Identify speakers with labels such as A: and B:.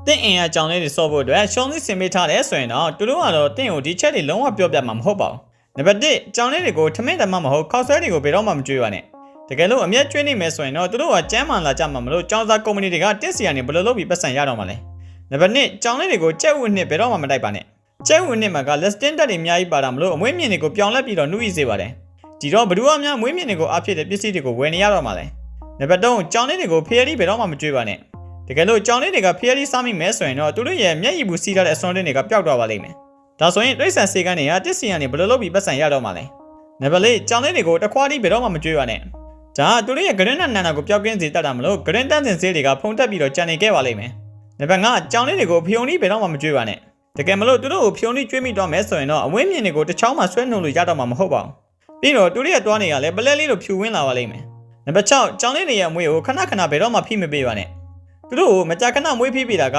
A: တင့်အင်အားကြောင့်လေးတွေစော့ဖို့အတွက်ရှောင်းလေးဆင်ပေးထားတယ်ဆိုရင်တော့သူတို့ကတော့တင့်ကိုဒီချက်တွေလုံးဝပြောပြမှာမဟုတ်ပါဘူးနံပါတ်1ကြောင်လေးတွေကိုထမင်းတမမဟုတ်ခောက်ဆွဲတွေကိုဘယ်တော့မှမကြွေးပါနဲ့တကယ်လို့အမျက်ကျွေးနေမယ်ဆိုရင်တော့သူတို့ကကျမ်းမာလာကြမှာမလို့ကြောင်စားကုမ္ပဏီတွေကတက်စီရနေဘယ်လိုလုပ်ပြီးပတ်စံရတော့မှာလဲနံပါတ်2ကြောင်လေးတွေကိုကြက်ဝတ်နှစ်ဘယ်တော့မှမတိုက်ပါနဲ့ကြက်ဝတ်နှစ်မှာက listing တက်တွေအများကြီးပါတာမလို့အမွေးမြင့်တွေကိုပြောင်းလဲပြီးတော့နှုတ်ရစေပါတယ်ဒီတော့ဘယ်သူအများအမွေးမြင့်တွေကိုအဖြစ်တဲ့ပစ္စည်းတွေကိုဝယ်နေရတော့မှာလဲနံပါတ်3ကြောင်လေးတွေကိုဖျက်ရီဘယ်တော့မှမကြွေးပါနဲ့တကယ်လို့ကြောင်လေးတွေကဖျက်ရီစားမိမဲဆိုရင်တော့သူတို့ရဲ့မျက်ရည်ဘူးစီးထားတဲ့အစွမ်းလေးတွေကပျောက်သွားပါလိမ့်မယ်ဒါဆိုရင်တိရစ္ဆာန်စေကန်းတွေကတက်စီရနေဘယ်လိုလုပ်ပြီးပတ်စံရတော့မှာလဲနံပါတ်4ကြောင်လေးတွေကိုတခွားတီးဘယ်တော့မှမကြွေးပါနဲ့ဒါကသူတို့ရဲ့ဂရင်းနဲ့နန္နာကိုပျောက်ကင်းစေတတ်တာမလို့ဂရင်းတန်းစင်စေးတွေကဖုံတက်ပြီးတော့ကြံနေခဲ့ပါလိမ့်မယ်နံပါတ်5ကြောင်လေးတွေကိုဖျုံလေးဘယ်တော့မှမကြွေးပါနဲ့တကယ်မလို့သူတို့ကိုဖျုံလေးကျွေးမိတော့မဲဆိုရင်တော့အဝင်းမြင့်တွေကိုတစ်ချောင်းမှဆွဲနှုတ်လို့ရတော့မှာမဟုတ်ပါဘူးပြီးတော့သူတို့ရဲ့တွားနေကလည်းပလဲလေးလိုဖြူဝင်းလာပါလိမ့်မယ်နံပါတ်6ကြောင်လေးတွေရဲ့အမွေးကိုခဏခဏဘယ်တော့မှဖိမပေးပါနဲ့သူတို့ကိုမကြာခဏမွေးဖိပေးတာက